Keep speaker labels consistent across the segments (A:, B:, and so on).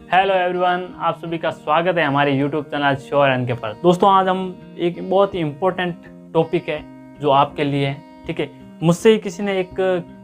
A: Hello everyone, आप सभी का स्वागत है हमारे यूट्यूब चैनल श्योर एन के पर। दोस्तों, आज हम एक बहुत ही इम्पोर्टेंट टॉपिक है जो आपके लिए है। ठीक है, मुझसे ही किसी ने एक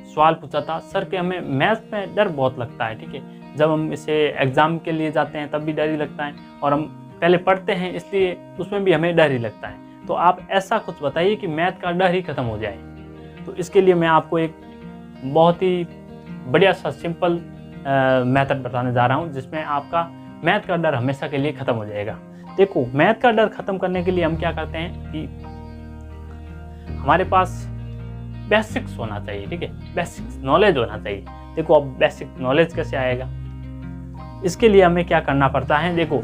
A: सवाल पूछा था, सर कि हमें मैथ्स में डर बहुत लगता है। ठीक है, जब हम इसे एग्ज़ाम के लिए जाते हैं तब भी डर ही लगता है, और हम पहले पढ़ते हैं इसलिए उसमें भी हमें डर ही लगता है। तो आप ऐसा कुछ बताइए कि मैथ का डर ही ख़त्म हो जाए। तो इसके लिए मैं आपको एक बहुत ही बढ़िया सा सिंपल मेथड बताने जा रहा हूँ, जिसमें आपका मैथ का डर हमेशा के लिए ख़त्म हो जाएगा। देखो, मैथ का डर ख़त्म करने के लिए हम क्या करते हैं कि हमारे पास बेसिक्स होना चाहिए। ठीक है, बेसिक्स नॉलेज होना चाहिए। देखो, अब बेसिक नॉलेज कैसे आएगा, इसके लिए हमें क्या करना पड़ता है। देखो,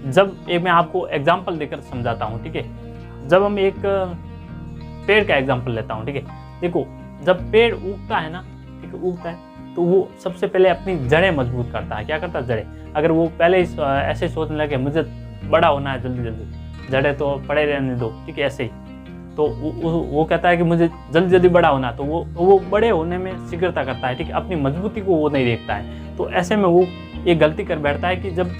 A: जब मैं आपको एग्जाम्पल देकर समझाता हूँ। ठीक है, जब हम एक पेड़ का एग्जाम्पल लेता हूँ। ठीक है, देखो, जब पेड़ उगता है ना, ठीक है, उगता है तो वो सबसे पहले अपनी जड़ें मजबूत करता है। क्या करता है? जड़ें। अगर वो पहले ही ऐसे सोचने लगे मुझे बड़ा होना है जल्दी जल्दी, जड़ें तो पड़े रहने दो, ठीक है, ऐसे ही, तो वो कहता है कि मुझे जल्दी जल्दी बड़ा होना, तो वो बड़े होने में शीघ्रता करता है। ठीक है, अपनी मजबूती को वो नहीं देखता है। तो ऐसे में वो एक गलती कर बैठता है कि जब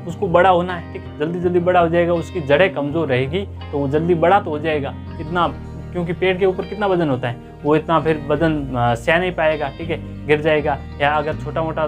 A: उसको बड़ा होना है, ठीक, जल्दी जल्दी बड़ा हो जाएगा, उसकी जड़ें कमज़ोर रहेगी तो वो जल्दी बड़ा तो हो जाएगा इतना, क्योंकि पेड़ के ऊपर कितना वजन होता है, वो इतना फिर वजन सह नहीं पाएगा। ठीक है, गिर जाएगा, या अगर छोटा मोटा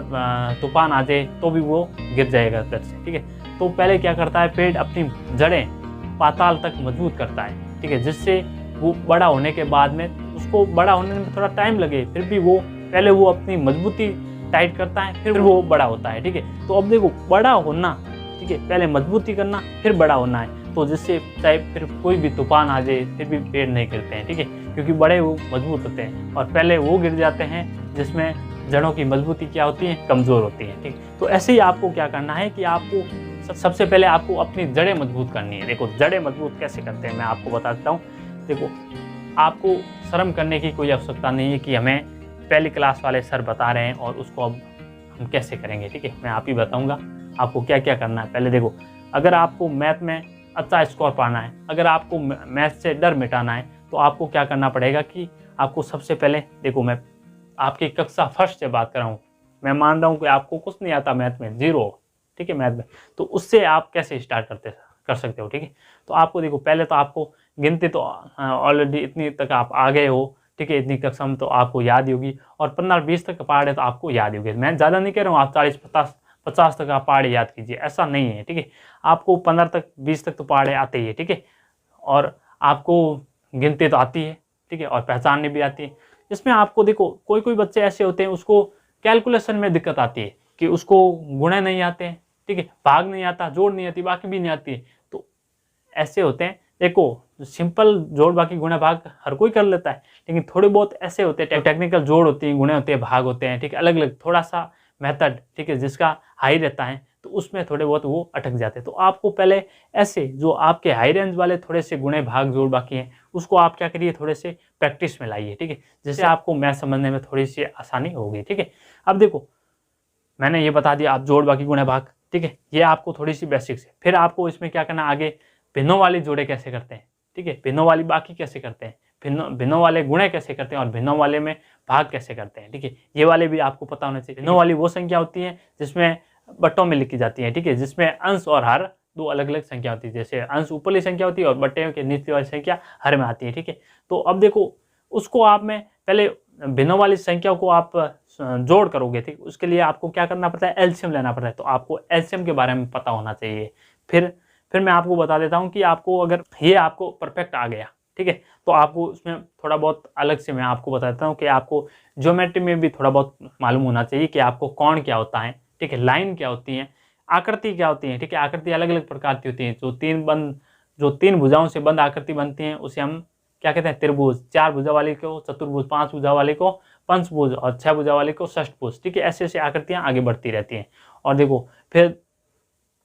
A: तूफान आ जाए तो भी वो गिर जाएगा पेड़ से। ठीक है, तो पहले क्या करता है, पेड़ अपनी जड़ें पाताल तक मजबूत करता है। ठीक है, जिससे वो बड़ा होने के बाद में, उसको बड़ा होने में थोड़ा टाइम लगे, फिर भी वो पहले वो अपनी मजबूती टाइट करता है, फिर वो बड़ा होता है। ठीक है, तो अब देखो, बड़ा होना, ठीक है, पहले मजबूती करना फिर बड़ा होना है, तो जिससे चाहे फिर कोई भी तूफान आ जाए फिर भी पेड़ नहीं गिरते हैं। ठीक है, क्योंकि बड़े वो मजबूत होते हैं, और पहले वो गिर जाते हैं जिसमें जड़ों की मजबूती क्या होती है, कमज़ोर होती है। ठीक, तो ऐसे ही आपको क्या करना है कि आपको सबसे पहले आपको अपनी जड़ें मजबूत करनी है। देखो, जड़ें मजबूत कैसे करते हैं मैं आपको बता देता हूँ। देखो, आपको शर्म करने की कोई आवश्यकता नहीं है कि हमें पहली क्लास वाले सर बता रहे हैं और उसको अब हम कैसे करेंगे। ठीक है, मैं आप ही बताऊँगा आपको क्या क्या करना है। पहले देखो, अगर आपको मैथ में अच्छा स्कोर पाना है, अगर आपको मैथ से डर मिटाना है, तो आपको क्या करना पड़ेगा कि आपको सबसे पहले, देखो, मैं आपकी कक्षा फर्स्ट से बात कर रहा हूँ, मैं मान रहा हूँ कि आपको कुछ नहीं आता मैथ में, जीरो। ठीक है, मैथ में, तो उससे आप कैसे स्टार्ट कर सकते हो। ठीक है, तो आपको देखो, पहले तो आपको गिनती तो ऑलरेडी इतनी तक आप आ गए हो। ठीक है, इतनी कक्षा में तो आपको याद ही होगी, और 15-20 तक पहाड़ है तो आपको याद ही होगी। मैं ज़्यादा नहीं कह रहा हूँ, आप 40-50 तक आप पहाड़े याद कीजिए, ऐसा नहीं है। ठीक है, आपको 15 तक 20 तक तो पहाड़े आते ही है। ठीक है, और आपको गिनती तो आती है। ठीक है, और पहचानने भी आती है। इसमें आपको देखो, कोई कोई बच्चे ऐसे होते हैं उसको कैलकुलेशन में दिक्कत आती है कि उसको गुणे नहीं आते हैं। ठीक है, भाग नहीं आता, जोड़ नहीं आती, बाकी भी नहीं आती है, तो ऐसे होते हैं। देखो, सिंपल जोड़ बाकी गुणा भाग हर कोई कर लेता है, लेकिन थोड़े बहुत ऐसे होते हैं, टेक्निकल जोड़ होती हैं, गुणे होते हैं, भाग होते हैं। ठीक है, अलग अलग थोड़ा सा मेथड, ठीक है, जिसका हाई रहता है, तो उसमें थोड़े बहुत वो अटक जाते हैं। तो आपको पहले ऐसे जो आपके हाई रेंज वाले थोड़े से गुणे भाग जोड़ बाकी हैं, उसको आप क्या करिए, थोड़े से प्रैक्टिस में लाइए। ठीक है, जिससे आपको मैथ समझने में थोड़ी सी आसानी होगी। ठीक है, अब देखो, मैंने ये बता दिया, आप जोड़ बाकी गुणे भाग, ठीक है, ये आपको थोड़ी सी बेसिक्स है। फिर आपको इसमें क्या करना, आगे भिन्नों वाली जोड़े कैसे करते हैं, ठीक है, भिन्नों वाली बाकी कैसे करते हैं, भिन्नों वाले गुणे कैसे करते हैं, और भिन्नों वाले में भाग कैसे करते हैं। ठीक है, ये वाले भी आपको पता होना चाहिए। भिन्नों वाली वो संख्या होती है जिसमें बट्टों में लिखी जाती है। ठीक है, जिसमें अंश और हर दो अलग अलग संख्या होती है। जैसे अंश ऊपरली संख्या होती है और बट्टे के नीचे वाली संख्या हर में आती है। ठीक है, तो अब देखो, उसको आप में पहले भिन्नों वाली संख्या को आप जोड़ करोगे। ठीक, उसके लिए आपको क्या करना पड़ता है, एलसीएम लेना पड़ता है। तो आपको एलसीएम के बारे में पता होना चाहिए। फिर मैं आपको बता देता हूँ कि आपको अगर ये आपको परफेक्ट आ गया, ठीक है, तो आपको उसमें थोड़ा बहुत अलग से मैं आपको बता देता हूँ कि आपको ज्योमेट्री में भी थोड़ा बहुत मालूम होना चाहिए कि आपको कोण क्या होता है, ठीक है, लाइन क्या होती है, आकृति क्या होती है। ठीक है, आकृति अलग अलग प्रकार की होती है। जो तीन भुजाओं से बंद आकृति बनती है उसे हम क्या कहते हैं, त्रिभुज। 4 भुजा वाले को चतुर्भुज, 5 भुजा वाले को पंचभुज, और 6 भुजा वाले को षष्ठभुज। ठीक है, ऐसे ऐसे आकृतियां आगे बढ़ती रहती हैं। और देखो, फिर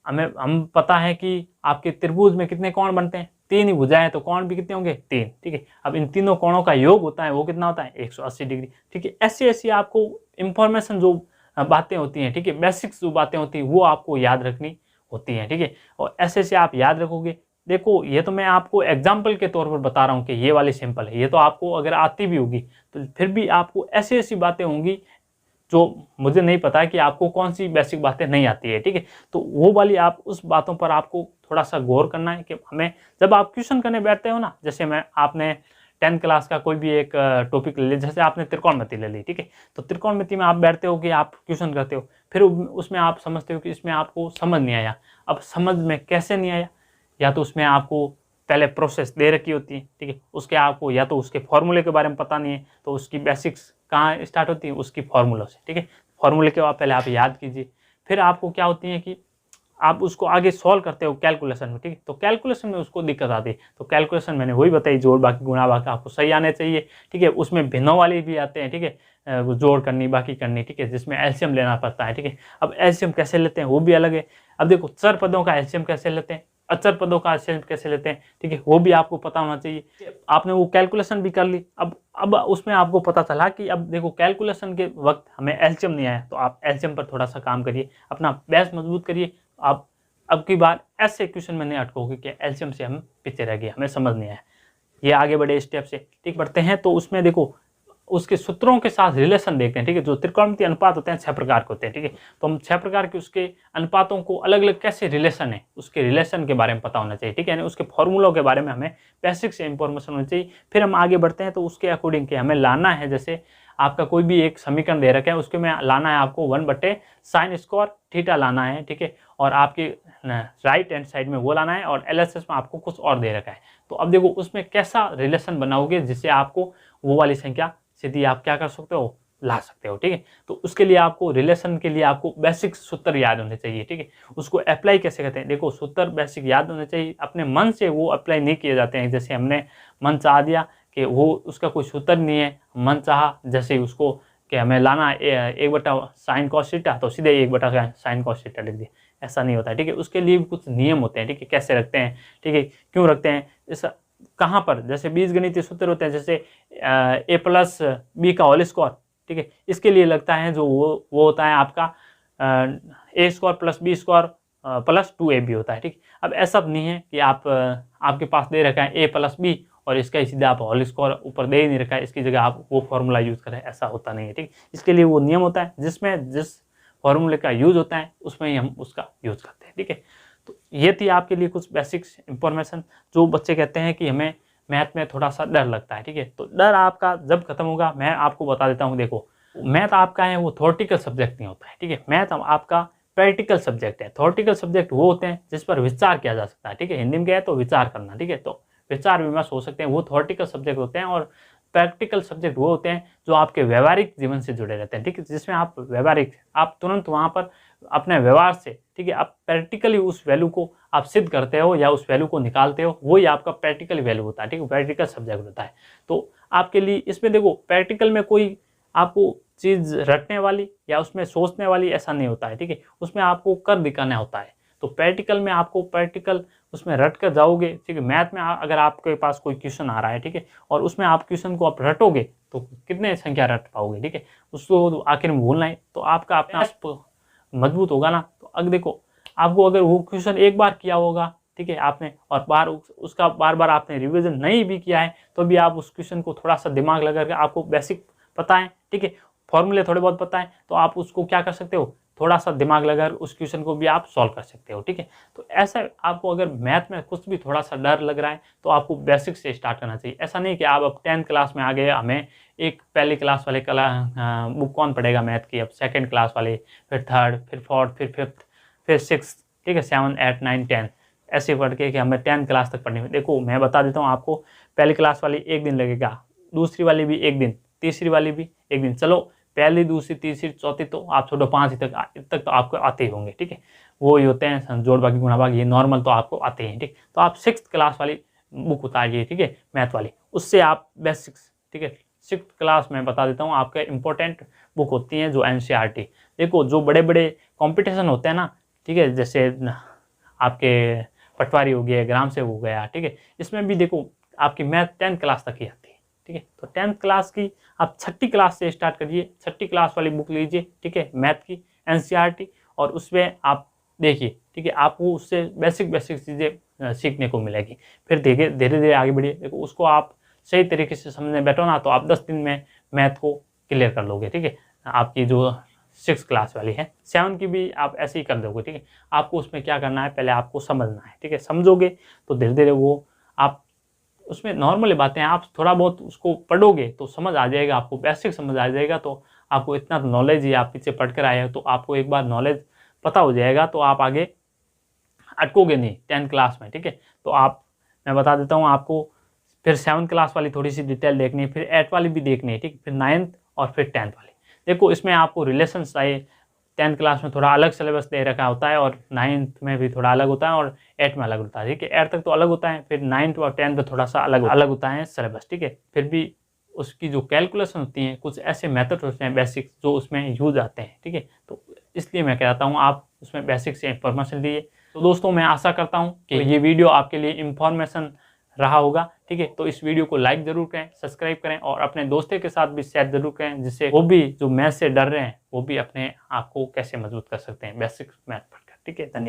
A: हम पता है कि आपके त्रिभुज में कितने कोण बनते हैं, 3 ही भुजाएं, तो कोण भी कितने होंगे, 3। ठीक है, अब इन तीनों कोणों का योग होता है, वो कितना होता है, 180 डिग्री। ठीक है, ऐसी ऐसी आपको इंफॉर्मेशन जो बातें होती हैं, ठीक है, बेसिक्स जो बातें होती हैं, वो आपको याद रखनी होती हैं। ठीक है, और ऐसे ऐसे आप याद रखोगे। देखो, ये तो मैं आपको एग्जाम्पल के तौर पर बता रहा हूँ कि ये वाली सिंपल है, ये तो आपको अगर आती भी होगी तो फिर भी आपको ऐसी ऐसी बातें होंगी जो मुझे नहीं पता है कि आपको कौन सी बेसिक बातें नहीं आती है, ठीक है। तो वो वाली आप उस बातों पर आपको थोड़ा सा गौर करना है कि हमें जब आप क्वेश्चन करने बैठते हो ना, जैसे आपने 10th क्लास का कोई भी एक टॉपिक ले लिया, जैसे आपने त्रिकोणमिति ले ली, ठीक है। तो त्रिकोणमिति में आप बैठते हो कि आप क्वेश्चन करते हो, फिर उसमें आप समझते हो कि इसमें आपको समझ नहीं आया। अब समझ में कैसे नहीं आया, या तो उसमें आपको पहले प्रोसेस दे रखी होती है, ठीक है, उसके आपको या तो उसके फॉर्मूले के बारे में पता नहीं है, तो उसकी बेसिक्स कहाँ स्टार्ट होती है, उसकी फार्मूलों से, ठीक है। फार्मूले के बाद पहले आप याद कीजिए, फिर आपको क्या होती है कि आप उसको आगे सॉल्व करते हो कैलकुलेशन में, ठीक है। तो कैलकुलेशन में उसको दिक्कत आती है, तो कैलकुलेशन मैंने वही बताई, जोड़ बाकी गुणा बाकी आपको सही आने चाहिए, ठीक है। उसमें भिन्नों वाले भी आते हैं, ठीक है, जोड़ करनी बाकी करनी, ठीक है, जिसमें एलसीएम लेना पड़ता है, ठीक है। अब एलसीएम कैसे लेते हैं वो भी अलग है। अब देखो चर पदों का एलसीएम कैसे लेते हैं, अचर पदों का एलसीएम कैसे लेते हैं, ठीक है, वो भी आपको पता होना चाहिए। आपने वो कैलकुलेशन भी कर ली, अब उसमें आपको पता चला कि अब देखो कैलकुलेशन के वक्त हमें एलसीएम नहीं आया, तो आप एलसीएम पर थोड़ा सा काम करिए, अपना बेस मजबूत करिए। आप अब की बार ऐसे क्वेश्चन में नहीं अटकोगे कि एलसीएम से हम पीछे रह गए, हमें समझ नहीं आया। ये आगे बढ़े स्टेप से, ठीक, बढ़ते हैं। तो उसमें देखो उसके सूत्रों के साथ रिलेशन देखते हैं, ठीक है। जो त्रिकोणमितीय अनुपात होते हैं 6 प्रकार के होते हैं, ठीक है। तो हम 6 प्रकार के उसके अनुपातों को अलग अलग कैसे रिलेशन है, उसके रिलेशन के बारे में पता होना चाहिए, ठीक है। यानी उसके फॉर्मूलों के बारे में हमें बेसिक से इंफॉर्मेशन होनी चाहिए। फिर हम आगे बढ़ते हैं, तो उसके अकॉर्डिंग के हमें लाना है, जैसे आपका कोई भी एक समीकरण दे रखा है, उसके में लाना है आपको 1/sin स्क्वायर थीटा लाना है, ठीक है। और आपके राइट हैंड साइड में वो लाना है, और एलएचएस में आपको कुछ और दे रखा है। तो अब देखो उसमें कैसा रिलेशन बनाओगे जिससे आपको वो वाली संख्या सीधी आप क्या कर सकते हो, ला सकते हो, ठीक है। तो उसके लिए आपको रिलेशन के लिए आपको बेसिक सूत्र याद होने चाहिए, ठीक है। उसको अप्लाई कैसे करते हैं, देखो सूत्र बेसिक याद होने चाहिए, अपने मन से वो अप्लाई नहीं किए जाते हैं। जैसे हमने मन चाह दिया कि वो उसका कोई सूत्र नहीं है, मन चाहा जैसे उसको कि हमें लाना 1/sin cos थीटा, तो सीधे 1/sin cos थीटा लिख दिया, ऐसा नहीं होता है, ठीक है। उसके लिए भी कुछ नियम होते हैं, ठीक है, कैसे रखते हैं, ठीक है, क्यों रखते हैं, इस कहाँ पर, जैसे बीजगणितीय सूत्र होते हैं, जैसे a+b का होल स्क्वायर, ठीक है। इसके लिए लगता है जो वो होता है आपका a² + b² + 2ab होता है, ठीक। अब ऐसा नहीं है कि आपके पास दे रखा है a + b और इसका ही सीधा आप होल स्क्वायर ऊपर दे ही नहीं रखा है, इसकी जगह आप वो फॉर्मूला यूज करें, ऐसा होता नहीं है, ठीक। इसके लिए वो नियम होता है, जिसमें जिस फॉर्मूले का यूज होता है उसमें ही हम उसका यूज करते हैं, ठीक है। तो ये थी आपके लिए कुछ बेसिक्स इंफॉर्मेशन। जो बच्चे कहते हैं कि हमें मैथ में थोड़ा सा डर लगता है, ठीक है, तो डर आपका जब खत्म होगा, मैं आपको बता देता हूँ। देखो मैथ आपका है वो थ्योरेटिकल सब्जेक्ट नहीं होता है, ठीक है। मैथ आपका प्रैक्टिकल सब्जेक्ट है। थ्योरेटिकल सब्जेक्ट वो होते हैं जिस पर विचार किया जा सकता है, ठीक है। हिंदी में क्या है, तो विचार करना, ठीक है। तो विचार विमर्श हो सकते हैं, वो थ्योरेटिकल सब्जेक्ट होते हैं। और प्रैक्टिकल सब्जेक्ट वो होते हैं जो आपके व्यवहारिक जीवन से जुड़े रहते हैं, ठीक है, जिसमें आप तुरंत वहाँ पर अपने व्यवहार से, ठीक है, आप प्रैक्टिकली उस वैल्यू को आप सिद्ध करते हो या उस वैल्यू को निकालते हो, वही आपका प्रैक्टिकल वैल्यू होता है, ठीक है, प्रैक्टिकल सब्जेक्ट होता है। तो आपके लिए इसमें देखो प्रैक्टिकल में कोई आपको चीज़ रटने वाली या उसमें सोचने वाली ऐसा नहीं होता है, ठीक है, उसमें आपको कर दिखाना होता है। तो प्रैक्टिकल में आपको प्रैक्टिकल उसमें रट कर जाओगे, ठीक है। मैथ में अगर आपके पास कोई क्वेश्चन आ रहा है, ठीक है, और उसमें आप क्वेश्चन को आप रटोगे तो कितने संख्या रट पाओगे, ठीक है, उसको आखिर में भूलना है, तो आपका अपना मजबूत होगा ना। तो अब देखो आपको अगर वो क्वेश्चन एक बार किया होगा, ठीक है, आपने, और उसका बार बार आपने रिवीजन नहीं भी किया है, तो भी आप उस क्वेश्चन को थोड़ा सा दिमाग लगा कर, आपको बेसिक पता है, ठीक है, फॉर्मूले थोड़े बहुत पता है, तो आप उसको क्या कर सकते हो, थोड़ा सा दिमाग लगाकर उस क्वेश्चन को भी आप सॉल्व कर सकते हो, ठीक है। तो ऐसा आपको अगर मैथ में कुछ भी थोड़ा सा डर लग रहा है तो आपको बेसिक से स्टार्ट करना चाहिए। ऐसा नहीं कि आप अब 10th क्लास में आ गए, हमें एक पहली क्लास वाले बुक कौन पढ़ेगा मैथ की, अब 2nd क्लास वाले, फिर 3rd, फिर 4th, फिर 5th, फिर 6th, ठीक है, 7, 8, 9, 10 ऐसे पढ़ के कि हमें 10th क्लास तक पढ़नी है। देखो मैं बता देता हूँ आपको, पहली क्लास वाली 1 दिन लगेगा, दूसरी वाली भी 1 दिन, तीसरी वाली भी 1 दिन, चलो पहली, दूसरी, तीसरी, चौथी तो आप छोड़ो 5 तक तो आपको आते ही होंगे, ठीक है। वो ही होते हैं जोड़ भागी गुणा भागी, ये नॉर्मल तो आपको आते हैं, ठीक। तो आप 6th क्लास वाली बुक उतारिए, ठीक है, मैथ वाली, उससे आप बेसिक्स, ठीक है। 6th क्लास में बता देता हूँ आपके इंपॉर्टेंट बुक होती हैं जो NCERT। देखो जो बड़े बड़े कॉम्पिटिशन होते हैं ना, ठीक है, जैसे आपके पटवारी हो गया, ग्राम सेवक हो गया, ठीक है, इसमें भी देखो आपकी मैथ 10th क्लास तक ही आती है, ठीक है। तो 10th क्लास की आप 6ठी क्लास से स्टार्ट करिए, 6ठी क्लास वाली बुक लीजिए, ठीक है, मैथ की NCERT, और उसमें आप देखिए, ठीक है, आपको उससे बेसिक चीज़ें सीखने को मिलेगी। फिर धीरे धीरे आगे बढ़िए। देखो उसको आप सही तरीके से समझने बैठो ना, तो आप 10 दिन में मैथ को क्लियर कर लोगे, ठीक है। आपकी जो 6 क्लास वाली है, 7 की भी आप ऐसे ही कर दोगे, ठीक है। आपको उसमें क्या करना है, पहले आपको समझना है, ठीक है। समझोगे तो धीरे धीरे वो आप उसमें नॉर्मल बातें हैं, आप थोड़ा बहुत उसको पढ़ोगे तो समझ आ जाएगा, आपको बेसिक समझ आ जाएगा। तो आपको इतना नॉलेज ही, आप पीछे पढ़ कर आए हो तो आपको एक बार नॉलेज पता हो जाएगा, तो आप आगे अटकोगे नहीं 10th क्लास में, ठीक है। तो मैं बता देता हूँ आपको, फिर 7th क्लास वाली थोड़ी सी डिटेल देखनी है, फिर 8th वाली भी देखनी है, ठीक, फिर 9th और फिर 10th वाली। देखो इसमें आपको रिलेशंस चाहिए, 10th क्लास में थोड़ा अलग सिलेबस दे रखा होता है, और 9th में भी थोड़ा अलग होता है, और 8th में अलग होता है, ठीक है। 8th तक तो अलग होता है, फिर 9th और 10th में थोड़ा सा अलग होता है सिलेबस, ठीक है। फिर भी उसकी जो कैलकुलेशन होती है, कुछ ऐसे मेथड होते हैं बेसिक जो उसमें यूज आते हैं, ठीक है। तो इसलिए मैं कहता हूँ आप उसमें बेसिक से इंफॉर्मेशन लीजिए। तो दोस्तों मैं आशा करता हूँ कि ये वीडियो आपके लिए इंफॉर्मेशन रहा होगा, ठीक है। तो इस वीडियो को लाइक जरूर करें, सब्सक्राइब करें, और अपने दोस्तों के साथ भी शेयर जरूर करें, जिससे वो भी जो मैथ से डर रहे हैं वो भी अपने आप को कैसे मजबूत कर सकते हैं बेसिक मैथ पढ़कर, ठीक है। धन्यवाद।